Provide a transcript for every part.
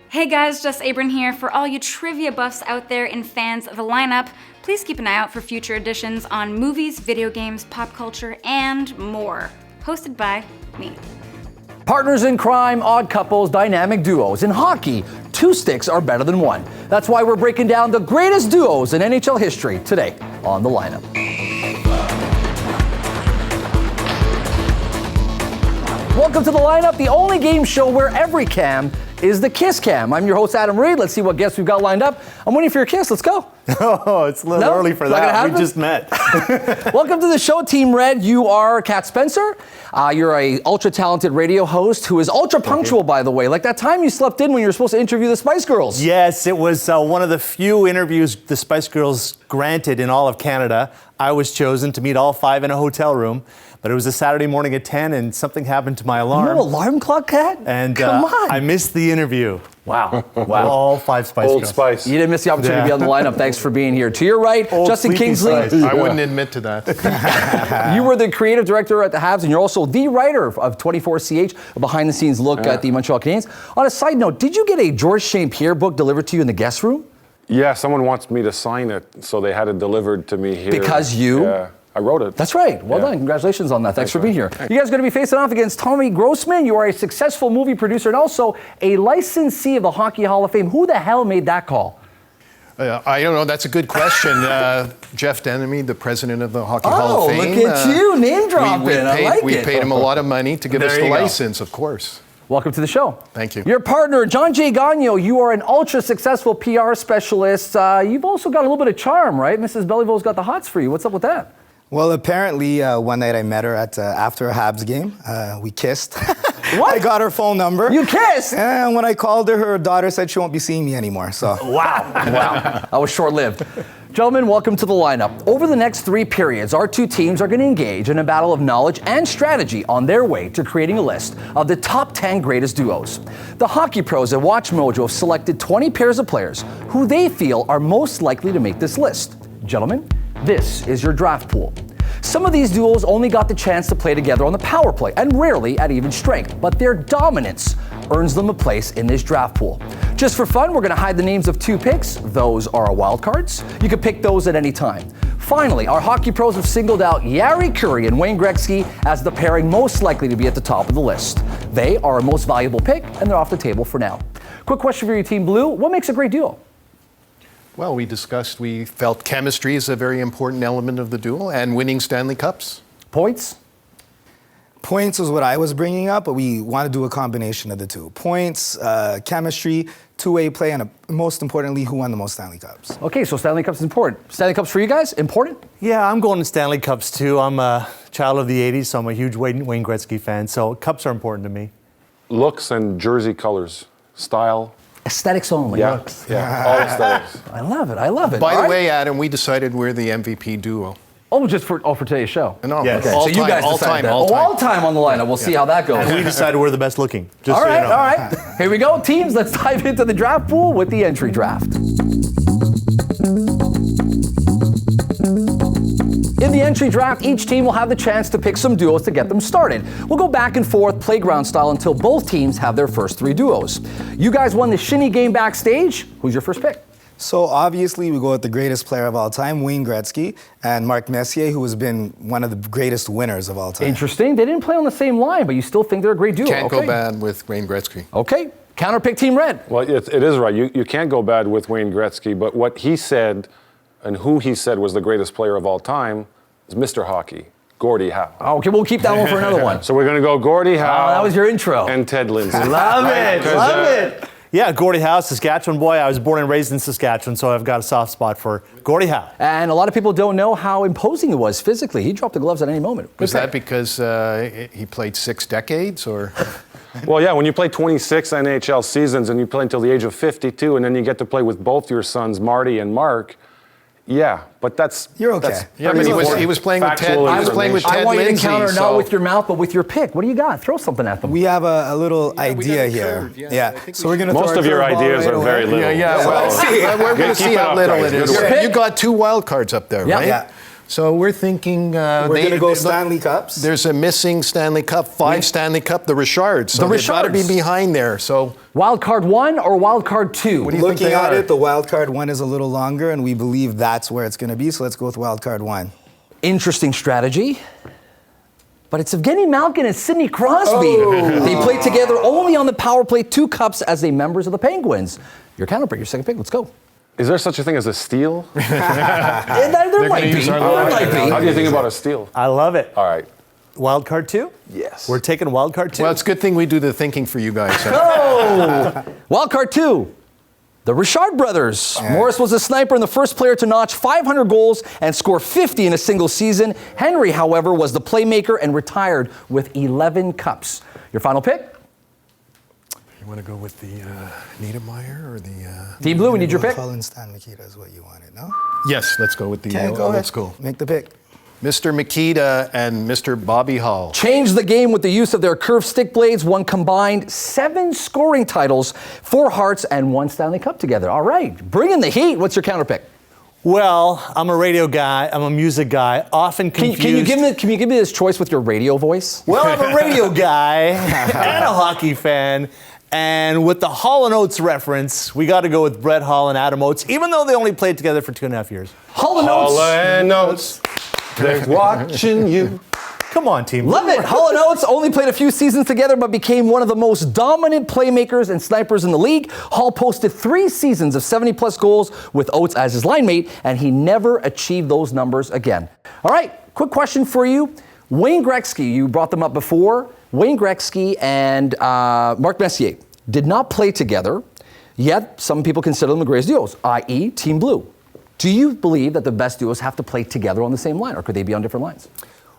Hey guys, Jess Abram here. For all you trivia buffs out there and fans of the lineup, please keep an eye out for future editions on movies, video games, pop culture, and more. Hosted by me. Partners in crime, odd couples, dynamic duos. In hockey, two sticks are better than one. That's why we're breaking down the greatest duos in NHL history today on The Lineup. Welcome to The Lineup, the only game show where every cam is the kiss cam. I'm your host, Adam Reed. Let's see what guests we've got lined up. I'm waiting for your kiss. Let's go. Oh, it's a little early for that. We just met. Welcome to the show, Team Red. You are Kat Spencer. You're a ultra-talented radio host who is ultra-punctual, by the way. Like that time you slept in when you were supposed to interview the Spice Girls. Yes, it was one of the few interviews the Spice Girls granted in all of Canada. I was chosen to meet all five in a hotel room. But it was a Saturday morning at 10 and something happened to my alarm. No alarm clock, Kat? And Come on. I missed the interview. Wow. All five Spice Old Girls. Spice. You didn't miss the opportunity to be on The Lineup. Thanks for being here. To your right, Old Justin Sleepy Kingsley. Spice. I wouldn't admit to that. You were the creative director at the Habs, and you're also the writer of 24CH, a behind-the-scenes look at the Montreal Canadiens. On a side note, did you get a Georges St. Pierre book delivered to you in the guest room? Yeah, someone wants me to sign it, so they had it delivered to me here. Because you? Yeah, I wrote it. That's right. Well done. Congratulations on that. Thanks for being here. You guys are going to be facing off against Tommy Groszman. You are a successful movie producer and also a licensee of the Hockey Hall of Fame. Who the hell made that call? I don't know. That's a good question. Jeff Denemy, the president of the Hockey Hall of Fame. Oh, look at you, name dropping. We paid him a lot of money to give us the license, of course. Welcome to the show. Thank you. Your partner, John J. Gagnon, you are an ultra-successful PR specialist. You've also got a little bit of charm, right? Mrs. Belleville's got the hots for you. What's up with that? Well, apparently, one night I met her at after a Habs game. We kissed. What? I got her phone number. You kissed? And when I called her, her daughter said she won't be seeing me anymore. So. Wow. That was short-lived. Gentlemen, welcome to The Lineup. Over the next 3 periods, our two teams are going to engage in a battle of knowledge and strategy on their way to creating a list of the top 10 greatest duos. The hockey pros at WatchMojo have selected 20 pairs of players who they feel are most likely to make this list. Gentlemen, this is your draft pool. Some of these duos only got the chance to play together on the power play and rarely at even strength, but their dominance earns them a place in this draft pool. Just for fun, we're going to hide the names of 2 picks. Those are our wild cards. You can pick those at any time. Finally, our hockey pros have singled out Jari Kurri and Wayne Gretzky as the pairing most likely to be at the top of the list. They are our most valuable pick, and they're off the table for now. Quick question for you, Team Blue. What makes a great duo? Well, we felt chemistry is a very important element of the duel and winning Stanley Cups. Points? Points was what I was bringing up, but we want to do a combination of the two. Points, chemistry, two-way play, and most importantly, who won the most Stanley Cups. Okay, so Stanley Cups is important. Stanley Cups for you guys, important? Yeah, I'm going to Stanley Cups too. I'm a child of the 80s, so I'm a huge Wayne Gretzky fan. So cups are important to me. Looks and jersey colors, style. Aesthetics only. Yeah, all aesthetics. I love it. I love it. By All the right. way, Adam, we decided we're the MVP duo. Oh, just for today's show. No, Yes. Okay, all so you time, guys all decided time, that. all time. All time on the lineup. We'll see how that goes. We decided we're the best looking. Just All so you right, know. all right. Here we go, teams. Let's dive into the draft pool with the entry draft. In the entry draft, each team will have the chance to pick some duos to get them started. We'll go back and forth playground style until both teams have their first 3 duos. You guys won the shinny game backstage. Who's your first pick? So obviously, we go with the greatest player of all time, Wayne Gretzky, and Mark Messier, who has been one of the greatest winners of all time. Interesting. They didn't play on the same line, but you still think they're a great duo. Can't Okay. go bad with Wayne Gretzky. Okay. Counter pick Team Red. Well, it is right. You can't go bad with Wayne Gretzky, but what he said and who he said was the greatest player of all time is Mr. Hockey, Gordie Howe. Okay, we'll keep that one for another one. So we're going to go Gordie Howe. Oh, that was your intro. And Ted Lindsay. Love it. Love it. Yeah, Gordie Howe, Saskatchewan boy. I was born and raised in Saskatchewan, so I've got a soft spot for Gordie Howe. And a lot of people don't know how imposing he was physically. He dropped the gloves at any moment. Was that because he played 6 decades, or? Well, yeah, when you play 26 NHL seasons and you play until the age of 52, and then you get to play with both your sons, Marty and Mark, yeah, but that's... You're okay. That's Yeah, but he was playing with Ted. factual He was playing with information. Ted I want you to Lindsay, counter so- not with your mouth, but with your pick. What do you got? Throw something at them. We have a little we idea got a here. curve, yeah. I think So we're going to Most throw of your curveball ideas right are away. very little. Yeah, well, So- we're going to Keep see it how up, little guys. it is. Good work. You got 2 wild cards up there, Yeah. right? Yeah. So we're thinking We're going to go Stanley Cups. There's a missing Stanley Cup, 5 Stanley Cup, the Richards. So they've got to be behind there. So Wild card 1 or wild card 2? what do you think Looking they at are? it, the wild card 1 is a little longer, and we believe that's where it's going to be. So let's go with wild card 1. Interesting strategy. But it's Evgeny Malkin and Sidney Crosby. They played together only on the power play 2 cups as they members of the Penguins. Your counterpick, your second pick. Let's go. Is there such a thing as a steal? There might be. use our There logic. might be. How do you think about a steal? I love it. All right. Wild card 2? Yes. We're taking wild card 2. Well, it's a good thing we do the thinking for you guys. Huh? Wild card 2. The Rashard Brothers. Morris was a sniper and the first player to notch 500 goals and score 50 in a single season. Henry, however, was the playmaker and retired with 11 cups. Your final pick? You want to go with the Niedermeyer or the... Team Blue, we need your pick. Colin Stan Mikita is what you wanted, no? Yes, let's go with the Okay, go old ahead. school. Make the pick. Mr. Mikita and Mr. Bobby Hall. Changed the game with the use of their curved stick blades, won combined 7 scoring titles, 4 Hearts, and 1 Stanley Cup together. All right, bring in the heat. What's your counter pick? Well, I'm a radio guy. I'm a music guy. Often confused. Can you give me this choice with your radio voice? Well, I'm a radio guy and a hockey fan. And with the Hall & Oates reference, we got to go with Brett Hall and Adam Oates, even though they only played together for 2.5 years. Hall & All Oates. I knows, they're watching you. Come on, team. Love it. Hall & Oates only played a few seasons together, but became one of the most dominant playmakers and snipers in the league. Hall posted 3 seasons of 70-plus goals with Oates as his line mate, and he never achieved those numbers again. All right, quick question for you. Wayne Gretzky, you brought them up before. Wayne Gretzky and Mark Messier did not play together, yet some people consider them the greatest duos, i.e. Team Blue. Do you believe that the best duos have to play together on the same line, or could they be on different lines?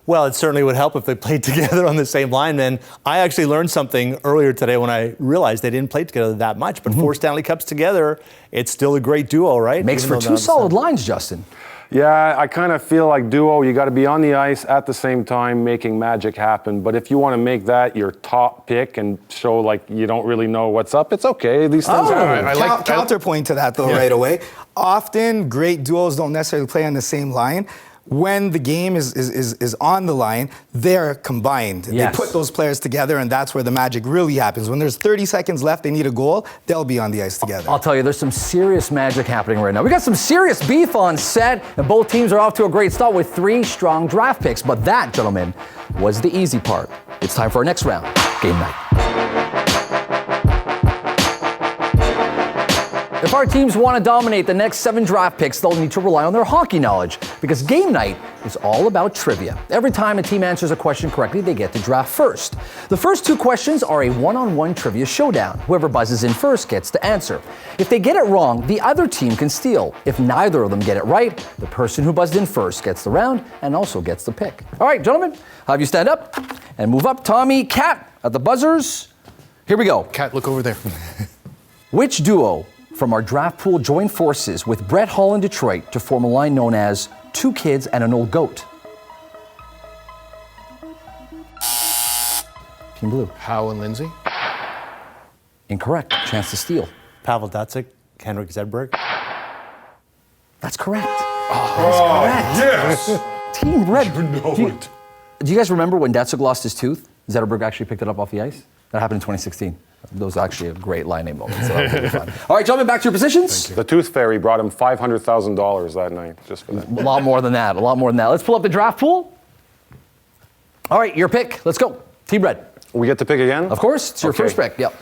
Well, it certainly would help if they played together on the same line. And I actually learned something earlier today when I realized they didn't play together that much. But 4 Stanley Cups together, it's still a great duo, right? Makes Even for though 2 they're not the solid same. lines, Justin. Yeah, I kind of feel like duo, you got to be on the ice at the same time making magic happen. But if you want to make that your top pick and show like you don't really know what's up, it's okay. These things are... Counterpoint to that, though, right away. Often, great duos don't necessarily play on the same line. When the game is on the line, they're combined. Yes. They put those players together, and that's where the magic really happens. When there's 30 seconds left, they need a goal, they'll be on the ice together. I'll tell you, there's some serious magic happening right now. We got some serious beef on set, and both teams are off to a great start with 3 strong draft picks. But that, gentlemen, was the easy part. It's time for our next round, Game Night. If our teams want to dominate the next 7 draft picks, they'll need to rely on their hockey knowledge, because Game Night is all about trivia. Every time a team answers a question correctly, they get to draft first. The first 2 questions are a one-on-one trivia showdown. Whoever buzzes in first gets to answer. If they get it wrong, the other team can steal. If neither of them get it right, the person who buzzed in first gets the round and also gets the pick. All right, gentlemen, I'll have you stand up and move up. Tommy, Kat at the buzzers. Here we go. Kat, look over there. Which duo from our draft pool joined forces with Brett Hall in Detroit to form a line known as 2 Kids and an Old Goat? Team Blue. Howe and Lindsay. Incorrect. Chance to steal. Pavel Datsyuk, Henrik Zetterberg. That's correct. That's correct. Yes! Team Red. know it. Do you guys remember when Datsyuk lost his tooth? Zetterberg actually picked it up off the ice? That happened in 2016. That was actually a great line name moment. So that was really fun. All right, gentlemen, back to your positions. The Tooth Fairy brought him $500,000 that night, just for that. A lot more than that. Let's pull up the draft pool. All right, your pick. Let's go. Team Red. We get to pick again? Of course, it's your Okay. first pick. Yep.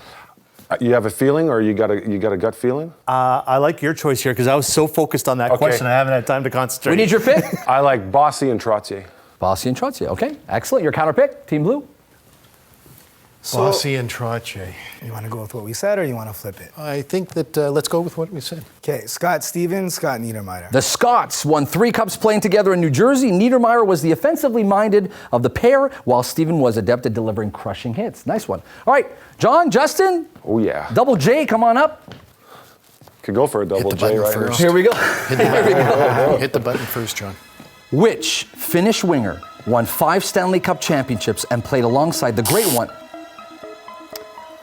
You have a feeling, or you got a gut feeling? I like your choice here because I was so focused on that Okay. question, I haven't had time to concentrate. We need your pick. I like Bossy and Trottier. Bossy and Trottier. Okay, excellent. Your counter pick, Team Blue. Bossy and Trottier. You want to go with what we said, or you want to flip it? I think that let's go with what we said. Okay, Scott Stevens, Scott Niedermeyer. The Scots won 3 cups playing together in New Jersey. Niedermeyer was the offensively minded of the pair, while Steven was adept at delivering crushing hits. Nice one. All right, John, Justin. Oh, yeah. Double J, come on up. Could go for a double the J button right first. Here we go. Hit the button first, John. Which Finnish winger won 5 Stanley Cup championships and played alongside the great one?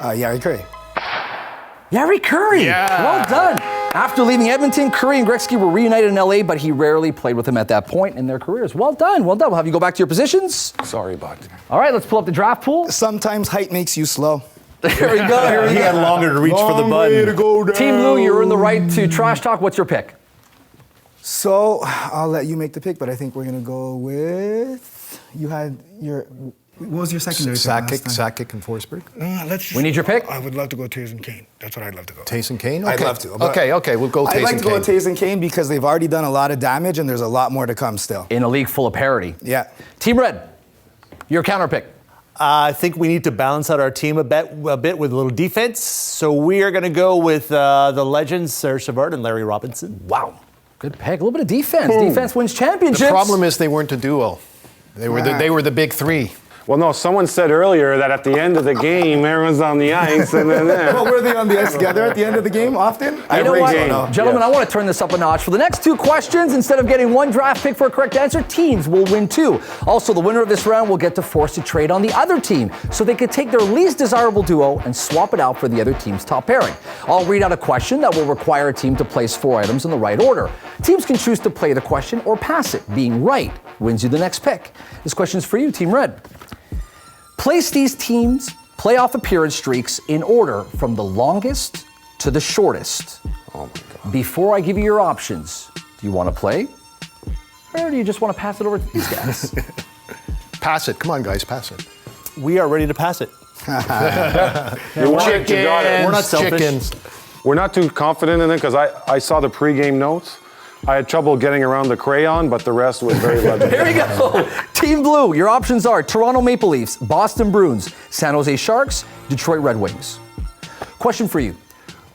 Jari Kurri. Jari Kurri. Yeah. Well done. After leaving Edmonton, Curry and Gretzky were reunited in LA, but he rarely played with him at that point in their careers. Well done, well done. We'll have you go back to your positions. Sorry, bud. All right, let's pull up the draft pool. Sometimes height makes you slow. Here we go, here we He go. had longer to reach for the button. Team Blue, you're in the right to trash talk. What's your pick? So I'll let you make the pick, but I think we're gonna go with you had your. What was your secondary? Sakic and Forsberg. Let's just, We need your pick? I would love to go Taves and Kane. That's what I'd love to go. Taves and Kane? I'd Okay. love to, but Okay, we'll go Taves I'd like and to go Kane. with Taves and Kane because they've already done a lot of damage and there's a lot more to come still. In a league full of parity. Yeah. Team Red, your counter pick. I think we need to balance out our team a bit with a little defense. So we are going to go with the legends, Serge Savard and Larry Robinson. Wow, good pick. A little bit of defense. Defense wins championships. The problem is they weren't a duo. They were the big three. Well, no, someone said earlier that at the end of the game, everyone's on the ice, and then Well, were they on the ice together at the end of the game often? You know Every what? game. Gentlemen, Yes. I want to turn this up a notch. For the next two questions, instead of getting one draft pick for a correct answer, teams will win two. Also, the winner of this round will get to force a trade on the other team, so they could take their least desirable duo and swap it out for the other team's top pairing. I'll read out a question that will require a team to place 4 items in the right order. Teams can choose to play the question or pass it. Being right wins you the next pick. This question is for you, Team Red. Place these teams' playoff appearance streaks in order from the longest to the shortest. Oh my God. Before I give you your options, do you want to play? Or do you just want to pass it over to these guys? Pass it. Come on, guys, pass it. We are ready to pass it. You want it, you got it. We're not selfish. Chickens. We're not too confident in it because I saw the pregame notes. I had trouble getting around the crayon, but the rest was very legible. Here we go. Team Blue, your options are Toronto Maple Leafs, Boston Bruins, San Jose Sharks, Detroit Red Wings. Question for you.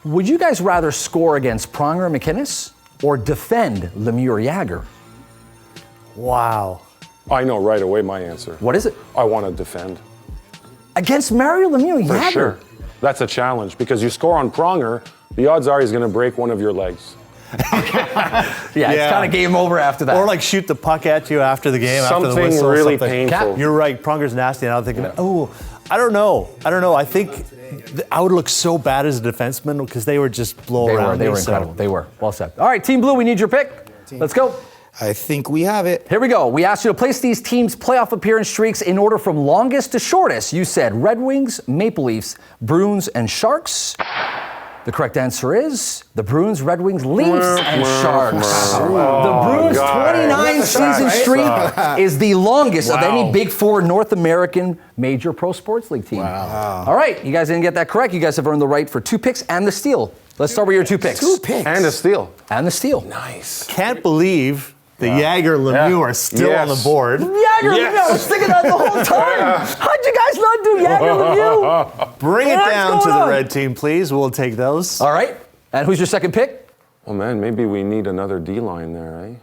Would you guys rather score against Pronger and McInnes or defend Lemieux or Jagger? Wow. I know right away my answer. What is it? I want to defend. Against Mario Lemieux, For Jagger. sure. That's a challenge because you score on Pronger, the odds are he's going to break one of your legs. Yeah, it's kind of game over after that. Or like shoot the puck at you after the game, after the Something whistle. really something. painful. You're right. Pronger's nasty, and I'm thinking, I don't know. I think I would look so bad as a defenseman because they were just blow around. They were incredible. They were. Well said. All right, Team Blue, we need your pick. Let's go. I think we have it. Here we go. We asked you to place these teams' playoff appearance streaks in order from longest to shortest. You said Red Wings, Maple Leafs, Bruins, and Sharks. The correct answer is the Bruins, Red Wings, Leafs, and Sharks. The Bruins' 29-season streak is the longest of any Big Four North American major pro sports league team. Wow. All right, you guys didn't get that correct. You guys have earned the right for 2 picks and the steal. Let's start with your 2 picks. 2 picks. And a steal. And the steal. Nice. Can't believe the Jagger Lemieux are still on the board. Jagger, Yes. I was thinking that the whole time. How'd you guys not do Jagger Lemieux? Bring it What's down to going the on? red team, please. We'll take those. All right. And who's your second pick? Oh man, maybe we need another D line there, eh?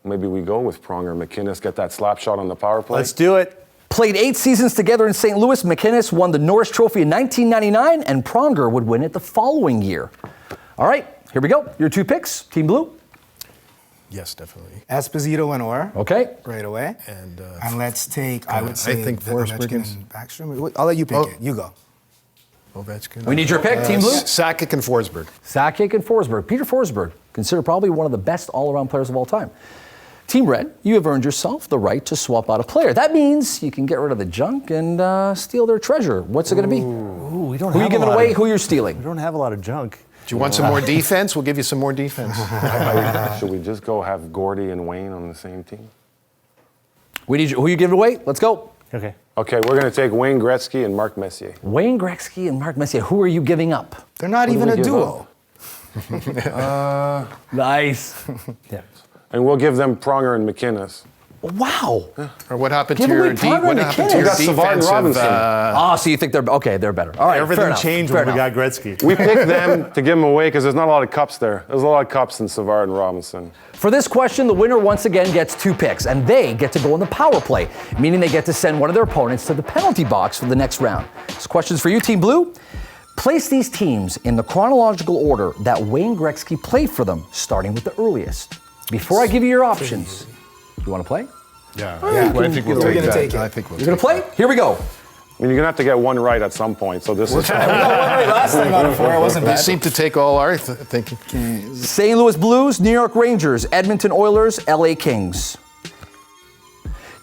Maybe we go with Pronger, McInnes, get that slap shot on the power play. Let's do it. Played 8 seasons together in St. Louis. McInnes won the Norris Trophy in 1999, and Pronger would win it the following year. All right, here we go. Your 2 picks, Team Blue. Yes, definitely. Esposito and Orr. Okay. Right away. And let's take, I would say, think Forsberg Ovechkin is- and Backstrom. I'll let you pick it. You go. Ovechkin. We need your pick, Team Blue. Sakic and Forsberg. Sakic and Forsberg. Peter Forsberg, considered probably one of the best all-around players of all time. Team Red, you have earned yourself the right to swap out a player. That means you can get rid of the junk and steal their treasure. What's it going to be? Ooh, we don't Who are you have giving a lot away? of- Who you're stealing? We don't have a lot of junk. Do you want some more defense? We'll give you some more defense. Should we just go have Gordie and Wayne on the same team? We need you. Who are you giving away? Let's go. Okay. Okay, we're going to take Wayne Gretzky and Mark Messier. Wayne Gretzky and Mark Messier. Who are you giving up? They're not Who do even we a give duo. Nice. Yeah. And we'll give them Pronger and McInnes. Wow. Or what happened Give to your away Pronger what and happened to McKinnon. your We got Savard and defensive? Robinson. So you think they're okay? They're better. All right. Everything fair enough, changed fair when we enough. got Gretzky. We picked them to give them away because there's not a lot of cups there. There's a lot of cups in Savard and Robinson. For this question, the winner once again gets 2 picks, and they get to go on the power play, meaning they get to send one of their opponents to the penalty box for the next round. This question's for you, Team Blue. Place these teams in the chronological order that Wayne Gretzky played for them, starting with the earliest. Before I give you your options, you want to play? Yeah, Yeah, I think we'll we're take gonna that. take it. I think we'll You're going to take play? Here we go. I mean, you're gonna have to get one right at some point. So this is. Last time out of 4, it wasn't They bad. seem to take all our thinking. St. Louis Blues, New York Rangers, Edmonton Oilers, LA Kings.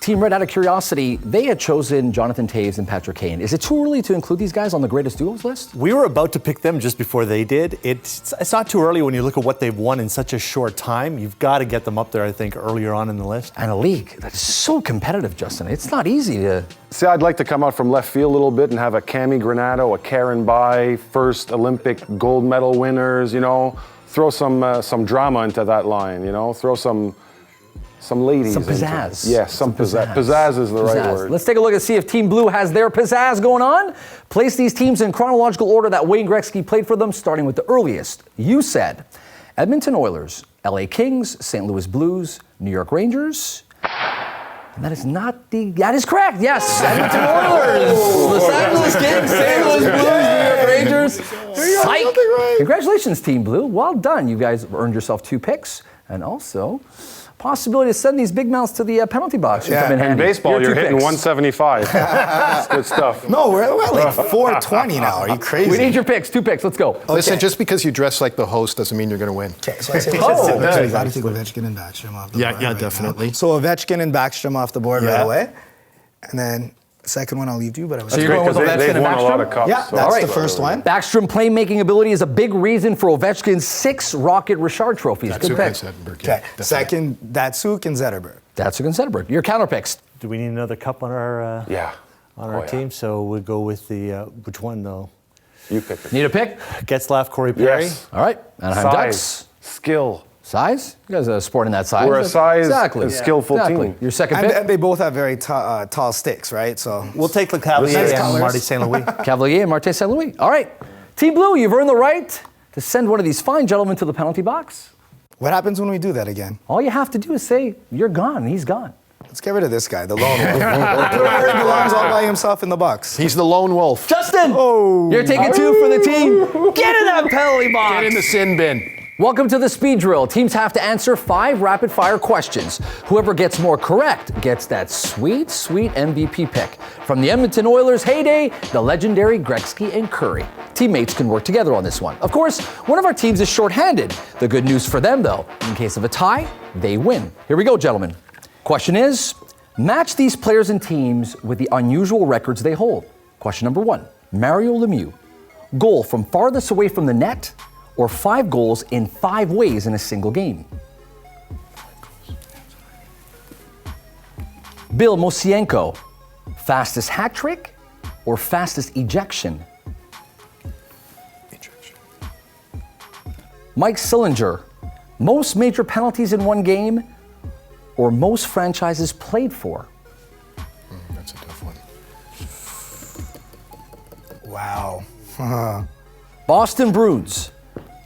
Team Red, out of curiosity, they had chosen Jonathan Toews and Patrick Kane. Is it too early to include these guys on the greatest duos list? We were about to pick them just before they did. It's not too early when you look at what they've won in such a short time. You've got to get them up there, I think, earlier on in the list. And a league that's so competitive, Justin. It's not easy to. See, I'd like to come out from left field a little bit and have a Cami Granato, a Karen Bai, first Olympic gold medal winners. You know, throw some drama into that line. You know, throw some ladies. Some into pizzazz. it. Yes, some pizzazz. Pizzazz is the right word. Let's take a look and see if Team Blue has their pizzazz going on. Place these teams in chronological order that Wayne Gretzky played for them, starting with the earliest. You said Edmonton Oilers, LA Kings, St. Louis Blues, New York Rangers. And that is not that is correct, yes. Edmonton Oilers, Los Angeles Kings, St. Louis Blues, New York Rangers. Psych. Congratulations, Team Blue. Well done. You guys earned yourself 2 picks. And also, possibility to send these big mouths to the penalty box. Yeah. In baseball, you're hitting picks. 175. That's good stuff. No, we're at like 420 now. Are you crazy? We need your picks. 2 picks. Let's go. Listen, just because you dress like the host doesn't mean you're going to win. Okay, so I say, Oh, so okay. you got to take Ovechkin and Backstrom off the Yeah, board. yeah, right definitely. now. So Ovechkin and Backstrom off the board Yeah. right away. And then the second one I'll leave to you, but I was So you're Great, going with 'cause Ovechkin they've and won a lot of Backstrom? cups. Yeah, so- that's right. the first one. Backstrom playmaking ability is a big reason for Ovechkin's 6 Rocket Richard trophies. Good Datsuk pick. and Zetterberg, yeah, Okay, definitely. second, Datsuk and Zetterberg. Datsuk and Zetterberg. Your counter picks. Do we need another cup on our Yeah. on our team? So we'll go with the which one though? You pick it. Need a pick? Getzlaf, Corey Perry. Yes. All right. Anaheim Size, Ducks. skill. Size? You guys are sporting that size. We're a size, exactly. skillful exactly. team. Your second And, pick? and they both have very tall sticks, right? So We'll take Le Cavalier Nice and colors. Marty St. Louis. Cavalier and Martin St. Louis. All right. Team Blue, you've earned the right to send one of these fine gentlemen to the penalty box. what happens when we do that again? All you have to do is say, you're gone, and he's gone. Let's get rid of this guy, the lone wolf. Put him where he belongs all by himself in the box. He's the lone wolf. Justin! You're taking 2 for the team. Get in that penalty box! Get in the sin bin. Welcome to the speed drill. Teams have to answer 5 rapid-fire questions. Whoever gets more correct gets that sweet, sweet MVP pick. From the Edmonton Oilers' heyday, the legendary Gretzky and Curry. Teammates can work together on this one. Of course, one of our teams is shorthanded. The good news for them, though, in case of a tie, they win. Here we go, gentlemen. Question is, match these players and teams with the unusual records they hold. Question number 1, Mario Lemieux. Goal from farthest away from the net, or 5 goals in 5 ways in a single game. Bill Mosienko, fastest hat trick or fastest ejection? Mike Sillinger, most major penalties in one game or most franchises played for? That's a tough one. Wow. Boston Bruins,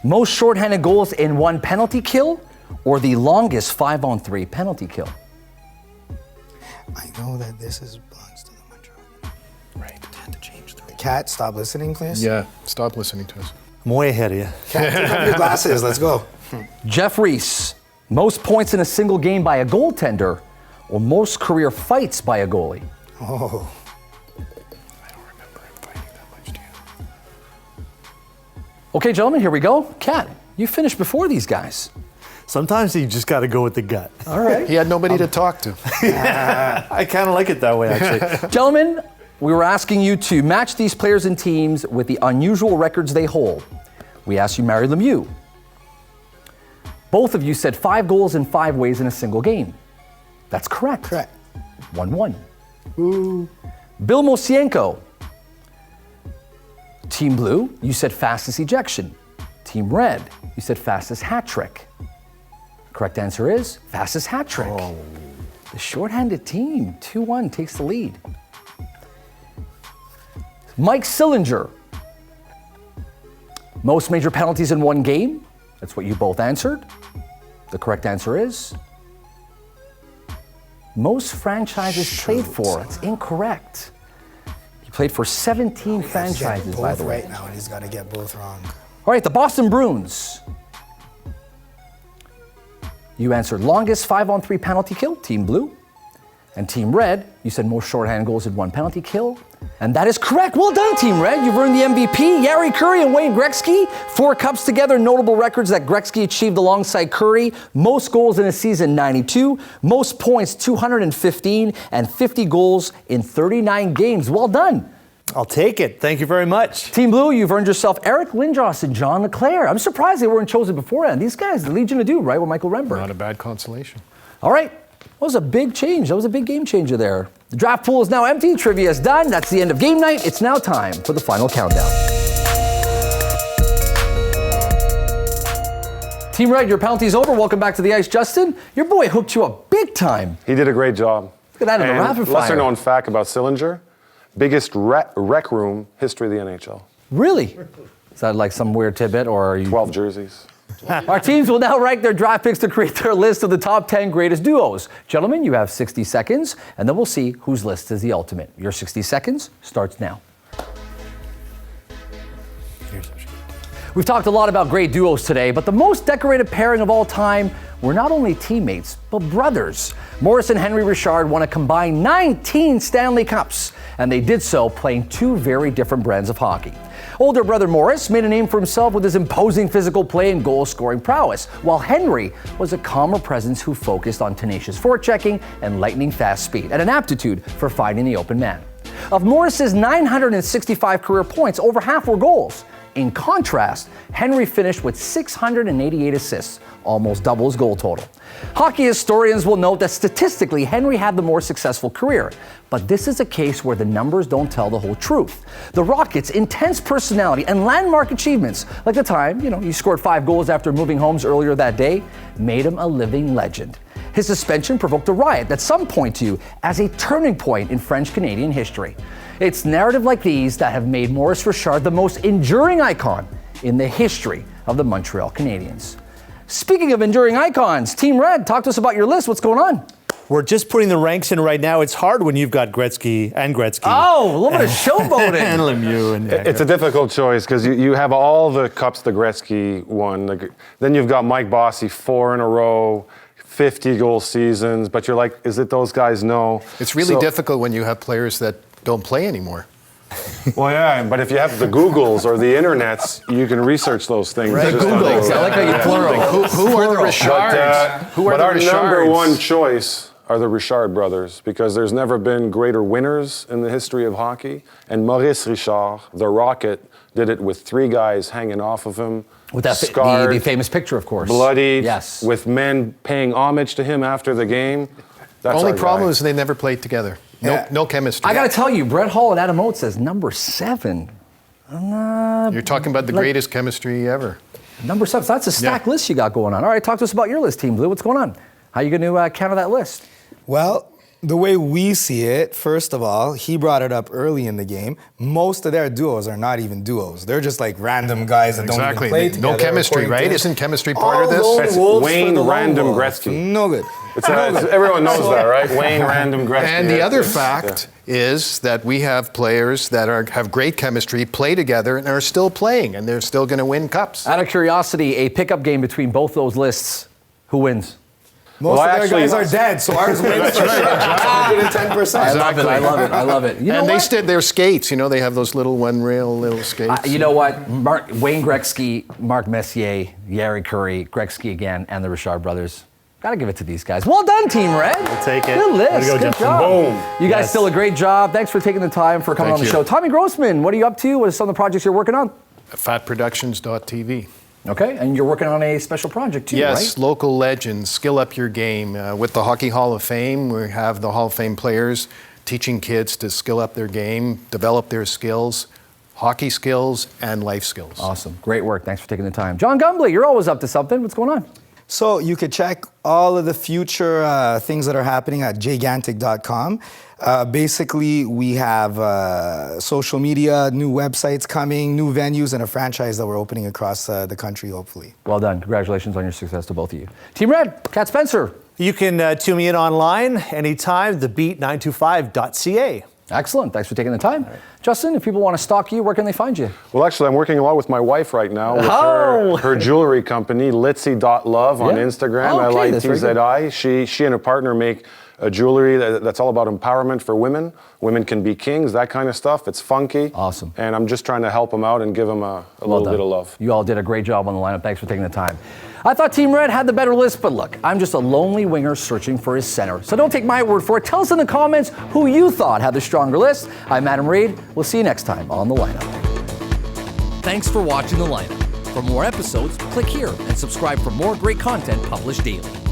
most shorthanded goals in one penalty kill or the longest 5-on-3 penalty kill? I know that this belongs to the Montreal. Right. Had to change the Cat, stop listening, please. Yeah, stop listening to us. I'm way ahead of you. Cat, take off your glasses. Let's go. Jeff Reese, most points in a single game by a goaltender or most career fights by a goalie? Oh. I don't remember him fighting that much, do you? Okay, gentlemen, here we go. Kat, you finished before these guys. Sometimes you just got to go with the gut. All right. He had nobody to talk to. I kind of like it that way, actually. Gentlemen, we were asking you to match these players and teams with the unusual records they hold. We asked you Mario Lemieux. Both of you said 5 goals in 5 ways in a single game. That's correct. Correct. 1-1. Bill Mosienko. Team Blue, you said fastest ejection. Team Red, you said fastest hat trick. Correct answer is fastest hat trick. The shorthanded team, 2-1, takes the lead. Mike Sillinger. Most major penalties in one game. That's what you both answered. The correct answer is most franchises played for. That's incorrect. He played for 17 franchises, by Both the way. right now, and he's got to get both wrong. All right, the Boston Bruins. You answered longest 5-on-3 penalty kill, Team Blue. And Team Red, you said most shorthand goals in one penalty kill. And that is correct. Well done, Team Red. You've earned the MVP. Jari Kurri and Wayne Gretzky, 4 cups together, notable records that Gretzky achieved alongside Kurri. Most goals in a season, 92. Most points, 215. And 50 goals in 39 games. Well done. I'll take it. Thank you very much. Team Blue, you've earned yourself Eric Lindros and John LeClaire. I'm surprised they weren't chosen beforehand. These guys, the Legion of Dude, right, with Michael Renberg. Not a bad consolation. All right. That was a big change. That was a big game changer there. The draft pool is now empty. Trivia is done. That's the end of game night. It's now time for the final countdown. Team Red, your penalty's over. Welcome back to the ice. Justin, your boy hooked you up big time. He did a great job. Look at that in the rapid fire. Lesser known fact about Sillinger, biggest rec room history of the NHL. Really? Is that like some weird tidbit, or are you... 12 jerseys. Our teams will now rank their draft picks to create their list of the top 10 greatest duos. Gentlemen, you have 60 seconds, and then we'll see whose list is the ultimate. Your 60 seconds starts now. We've talked a lot about great duos today, but the most decorated pairing of all time were not only teammates, but brothers. Morris and Henry Richard won a combined 19 Stanley Cups, and they did so playing 2 very different brands of hockey. Older brother Morris made a name for himself with his imposing physical play and goal-scoring prowess, while Henry was a calmer presence who focused on tenacious forechecking and lightning-fast speed, and an aptitude for finding the open man. Of Morris's 965 career points, over half were goals. In contrast, Henry finished with 688 assists, almost double his goal total. Hockey historians will note that statistically, Henry had the more successful career. But this is a case where the numbers don't tell the whole truth. The Rockets' intense personality and landmark achievements, like the time, he scored 5 goals after moving homes earlier that day, made him a living legend. His suspension provoked a riot that some point to as a turning point in French-Canadian history. It's narrative like these that have made Maurice Richard the most enduring icon in the history of the Montreal Canadiens. Speaking of enduring icons, Team Red, talk to us about your list. What's going on? We're just putting the ranks in right now. It's hard when you've got Gretzky. Oh, a little bit of showboating. And Lemieux. And It's a difficult choice because you have all the cups the Gretzky won. Then you've got Mike Bossy, 4 in a row, 50-goal seasons. But you're like, is it those guys? No. It's really difficult when you have players that don't play anymore. Well, yeah, but if you have the Googles or the internets, you can research those things. Right. The Googles. I like how you plural. Who are the Richards? Who are the our Richards? number one choice are the Rashard Brothers, because there's never been greater winners in the history of hockey. And Maurice Richard, the Rocket, did it with 3 guys hanging off of him. With that scarred, the famous picture, of course. Bloodied, yes. With men paying homage to him after the game. That's Only our problem guy. is they never played together. No chemistry. I got to tell you, Brett Hall and Adam Oates says number 7. You're talking about the greatest chemistry ever. Number 7. So that's a stacked list you got going on. All right, talk to us about your list, Team Blue. What's going on? How are you going to counter that list? Well, the way we see it, first of all, he brought it up early in the game. Most of their duos are not even duos. They're just like random guys that don't even play together. No chemistry, right? Isn't chemistry part of this? It's Wayne Random Gretzky. No good. Everyone knows that, right? Wayne Random Gretzky. And the other fact is that we have players that have great chemistry, play together, and are still playing, and they're still going to win cups. Out of curiosity, a pickup game between both those lists, who wins? Most of their guys are dead, so ours wins for sure. 110%. I love it. You know and what? they're skates, they have those little one-rail little skates. You know what? Wayne Gretzky, Mark Messier, Jari Kurri, Gretzky again, and the Rashard Brothers. Gotta give it to these guys. Well done, Team Red. We'll take it. Good list. Way to go, Good Justin. job. Boom. You guys still a great job. Thanks for taking the time for coming on the show. Tommy Groszman, what are you up to? What are some of the projects you're working on? Fatproductions.tv. Okay, and you're working on a special project too, right? Yes, local legends, skill up your game. With the Hockey Hall of Fame, we have the Hall of Fame players teaching kids to skill up their game, develop their skills, hockey skills, and life skills. Awesome. Great work. Thanks for taking the time. John Gumbley, you're always up to something. What's going on? So you could check all of the future things that are happening at gigantic.com. Basically, we have social media, new websites coming, new venues, and a franchise that we're opening across the country, hopefully. Well done. Congratulations on your success to both of you. Team Red, Kat Spencer. You can tune me in online anytime, thebeat925.ca. Excellent. Thanks for taking the time. Justin, if people want to stalk you, where can they find you? Well, actually, I'm working a lot with my wife right now with her jewelry company, litzy.love on Instagram, Okay, that's very good. LITZI. She and her partner make jewelry that's all about empowerment for women. Women can be kings, that kind of stuff. It's funky. Awesome. And I'm just trying to help them out and give them a little bit of love. You all did a great job on the lineup. Thanks for taking the time. I thought Team Red had the better list, but look, I'm just a lonely winger searching for his center. So don't take my word for it. Tell us in the comments who you thought had the stronger list. I'm Adam Reid. We'll see you next time on The Lineup. Thanks for watching The Lineup. For more episodes, click here and subscribe for more great content published daily.